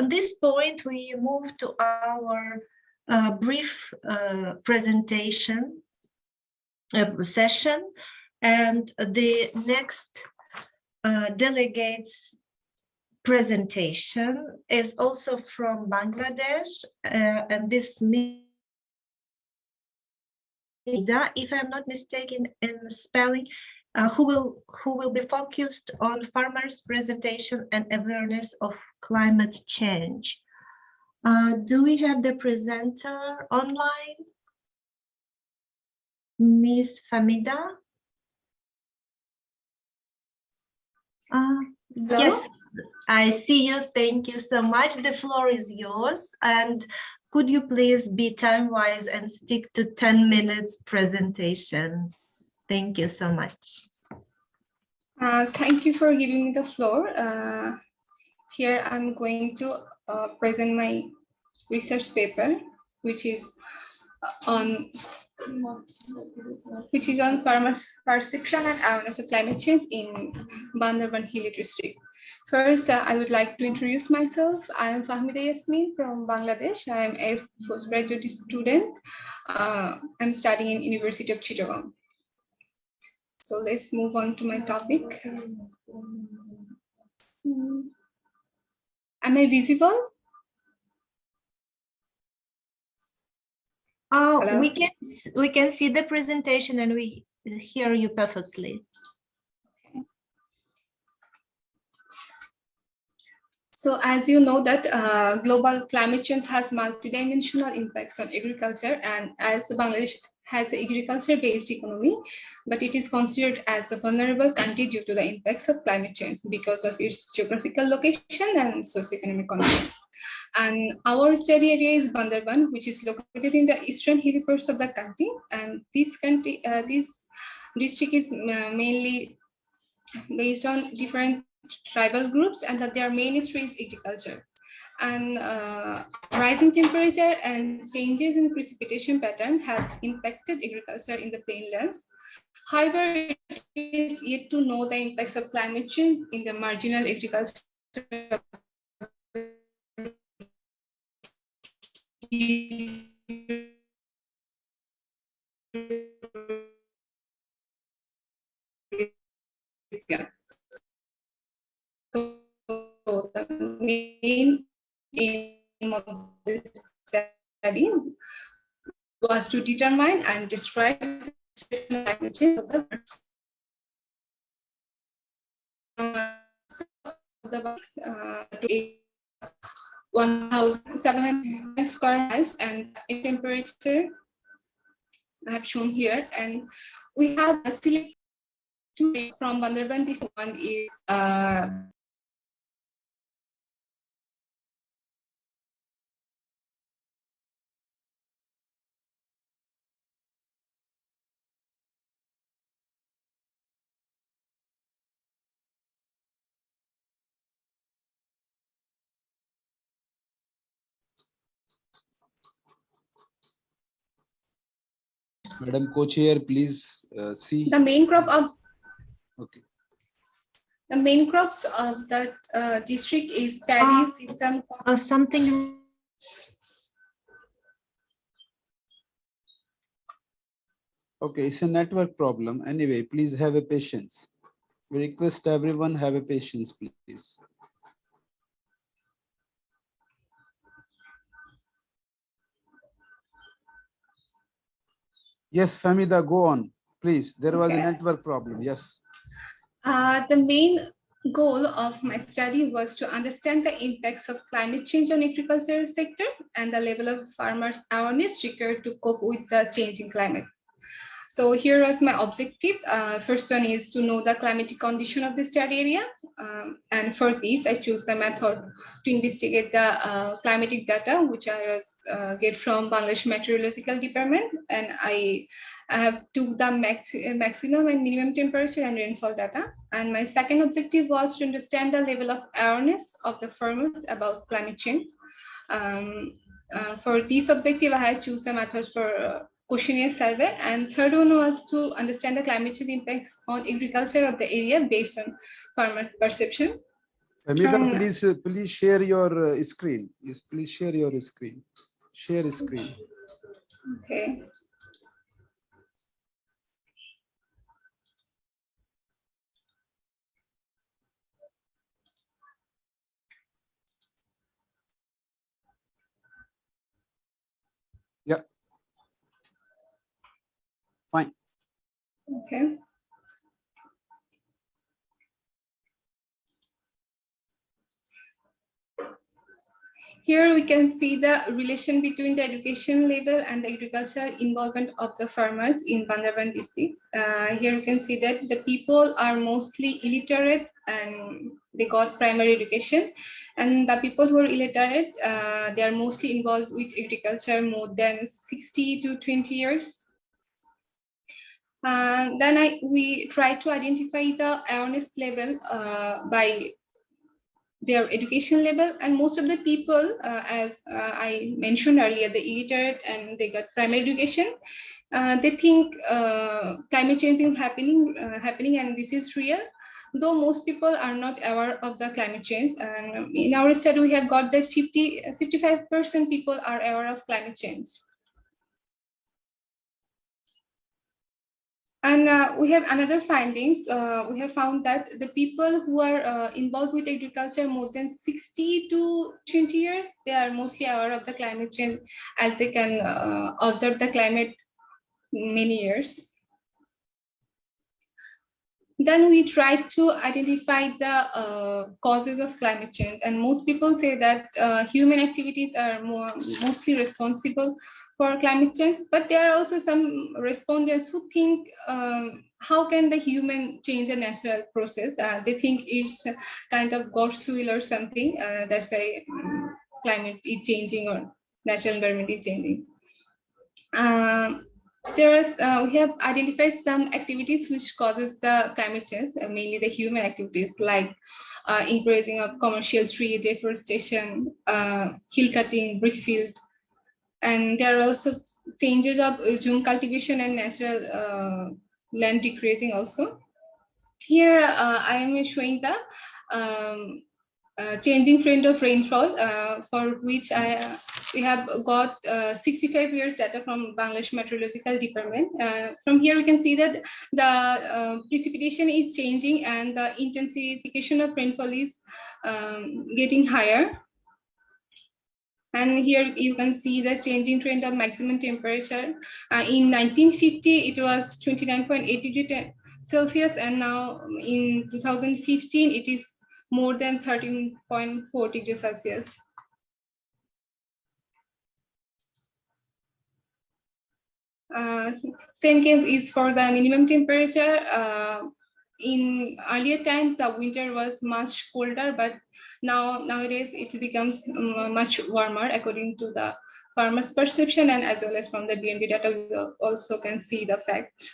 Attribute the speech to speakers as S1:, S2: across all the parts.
S1: at this point, we move to our brief presentation session, and the next delegate's presentation is also from Bangladesh, and this if I'm not mistaken in the spelling, who will be focused on farmers' presentation and awareness of climate change. Do we have the presenter online? Ms. Famida? Yes, I see you. Thank you so much. The floor is yours. And could you please be time-wise and stick to 10 minutes presentation? Thank you so much.
S2: Thank you for giving me the floor. Here I'm going to present my research paper, which is on farmers' perception and awareness of climate change in Bandarban Hilly district. First, I would like to introduce myself. I am Fahmida Yasmin from Bangladesh. I am a postgraduate student. I'm studying in University of Chittagong. So let's move on to my topic. Am I visible?
S1: We can see the presentation and we hear you perfectly.
S2: Okay. So as you know that global climate change has multidimensional impacts on agriculture, and as Bangladesh has an agriculture-based economy, but it is considered as a vulnerable country due to the impacts of climate change because of its geographical location and socioeconomic condition. And our study area is Bandarban, which is located in the eastern hilly parts of the country. And this district is mainly based on different tribal groups, and that their main industry is agriculture. And rising temperature and changes in precipitation pattern have impacted agriculture in the plainlands. However, it is yet to know the impacts of climate change in the marginal agriculture So the main aim of this study was to determine and describe the magnitude of the birds. The 1,700 square miles, and in temperature I have shown here, and we have a select from Bandarban. This one is
S3: Madam Co-Chair, please see.
S2: The main crop of
S3: okay.
S2: The main crops of that district is paddy, sesame,
S1: something.
S3: Okay, it's a network problem. Anyway, please have a patience. We request everyone have a patience, please. Yes, Famida, go on, please. There was a network problem. Yes.
S2: The main goal of my study was to understand the impacts of climate change on agricultural sector and the level of farmers' awareness required to cope with the changing climate. So here was my objective. First one is to know the climatic condition of the study area. And for this, I chose the method to investigate the climatic data, which I was get from Bangladesh Meteorological Department. And I have took the maximum and minimum temperature and rainfall data. And my second objective was to understand the level of awareness of the farmers about climate change. For this objective, I have chosen a method for questionnaire survey, and third one was to understand the climate change impacts on agriculture of the area based on farmer perception.
S3: Hamida,
S2: Um,
S3: please share your screen. Yes, please share your screen. Share screen.
S2: Okay.
S3: Yeah. Fine.
S2: Okay. Here we can see the relation between the education level and the agricultural involvement of the farmers in Bandarban districts. Here you can see that the people are mostly illiterate and they got primary education, and the people who are illiterate, they are mostly involved with agriculture more than 60 to 20 years. Then we try to identify the awareness level by their education level, and most of the people, as I mentioned earlier, the illiterate and they got primary education, they think climate change is happening and this is real, though most people are not aware of the climate change. And in our study we have got that 55% people are aware of climate change. And we have another findings. We have found that the people who are involved with agriculture more than 60 to 20 years, they are mostly aware of the climate change, as they can observe the climate many years. Then we tried to identify the causes of climate change, and most people say that human activities are mostly responsible for climate change, but there are also some respondents who think how can the human change a natural process? They think it's a kind of God's will or something. That's why climate is changing or natural environment is changing. We have identified some activities which causes the climate change, mainly the human activities like increasing of commercial tree deforestation, hill cutting, brick field, and there are also changes of zoom cultivation and natural land decreasing also. Here I am showing the changing trend of rainfall, for which we have got 65 years data from Bangladesh Meteorological Department. From here we can see that the precipitation is changing and the intensification of rainfall is getting higher. And here you can see the changing trend of maximum temperature. In 1950, it was 29.8 degrees Celsius, and now in 2015, it is more than 13.4 degrees Celsius. Same case is for the minimum temperature. In earlier times, the winter was much colder, but nowadays it becomes much warmer according to the farmers' perception, and as well as from the BMD data, we also can see the fact.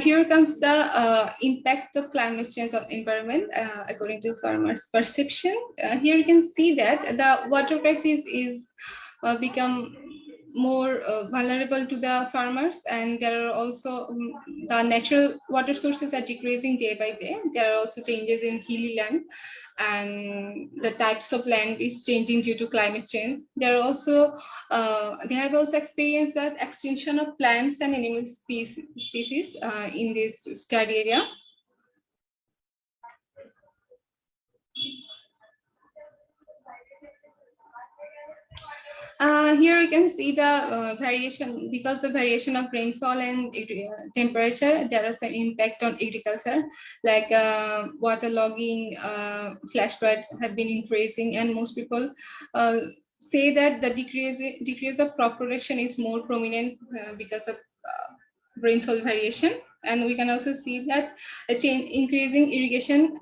S2: Here comes the impact of climate change on environment according to farmers' perception. Here you can see that the water crisis is become more vulnerable to the farmers, and there are also the natural water sources are decreasing day by day. There are also changes in hilly land, and the types of land is changing due to climate change. There are also they have also experienced that extinction of plants and animal species in this study area. Here you can see the variation. Because of variation of rainfall and temperature, there is an impact on agriculture, like waterlogging, flash flood have been increasing, and most people say that the decrease of crop production is more prominent because of rainfall variation. And we can also see that increasing irrigation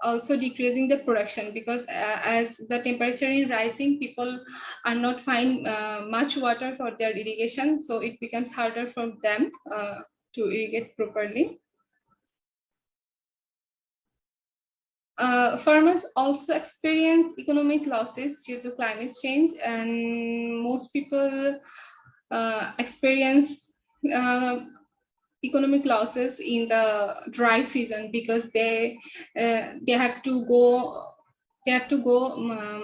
S2: also decreasing the production, because as the temperature is rising, people are not finding much water for their irrigation, so it becomes harder for them to irrigate properly. Farmers also experience economic losses due to climate change, and most people experience economic losses in the dry season because they have to go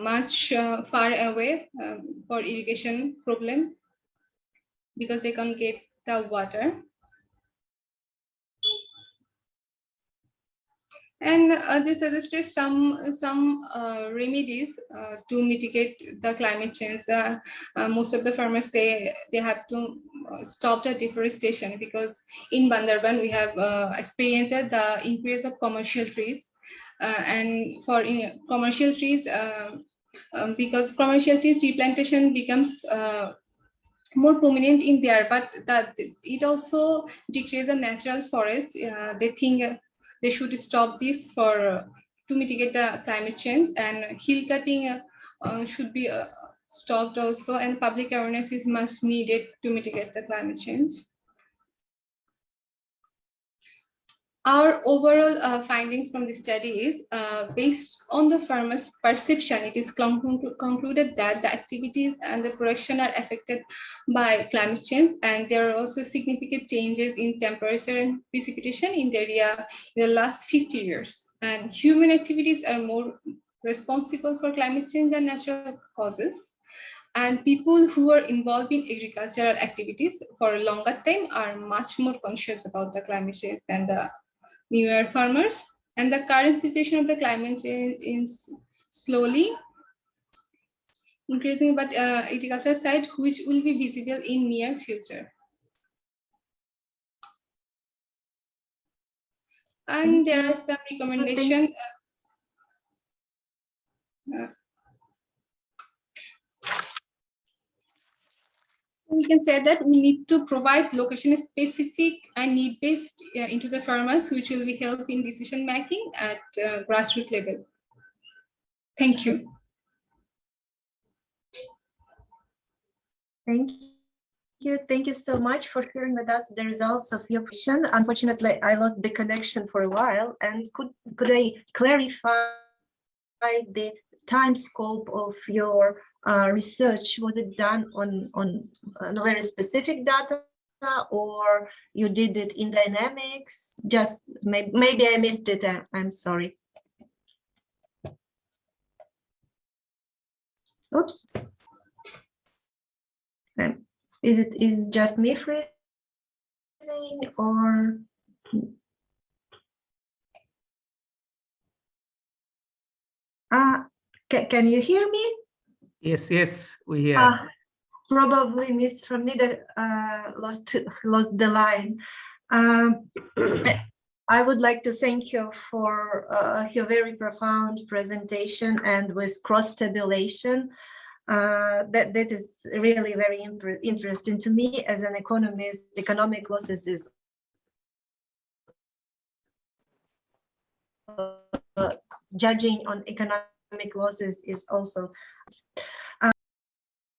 S2: much far away for irrigation problem because they can't get the water. And they suggested some remedies to mitigate the climate change. Most of the farmers say they have to stop the deforestation because in Bandarban we have experienced the increase of commercial trees, and for commercial trees, because commercial trees replantation becomes more prominent in there, but that it also decreases the natural forest. They think they should stop this for to mitigate the climate change, and hill cutting should be stopped also, and public awareness is much needed to mitigate the climate change. Our overall findings from the study is based on the farmers' perception. It is concluded that the activities and the production are affected by climate change, and there are also significant changes in temperature and precipitation in the area in the last 50 years. And human activities are more responsible for climate change than natural causes. And people who are involved in agricultural activities for a longer time are much more conscious about the climate change than the newer farmers. And the current situation of the climate change is slowly increasing, but agriculture side which will be visible in near future. And there are some recommendations. We can say that we need to provide location specific and need based into the farmers, which will be help in decision making at grassroots level. Thank you.
S1: Thank you. Thank you so much for sharing with us the results of your question. Unfortunately, I lost the connection for a while. And could I clarify the time scope of your research? Was it done on very specific data, or you did it in dynamics? Just maybe I missed it. I'm sorry. Oops. Is it just me freezing, or can you hear me?
S4: Yes, we hear.
S1: Probably Miss Ramida lost the line. I would like to thank you for your very profound presentation and with cross-tabulation. That is really very interesting to me as an economist. Economic losses is judging on economic losses is also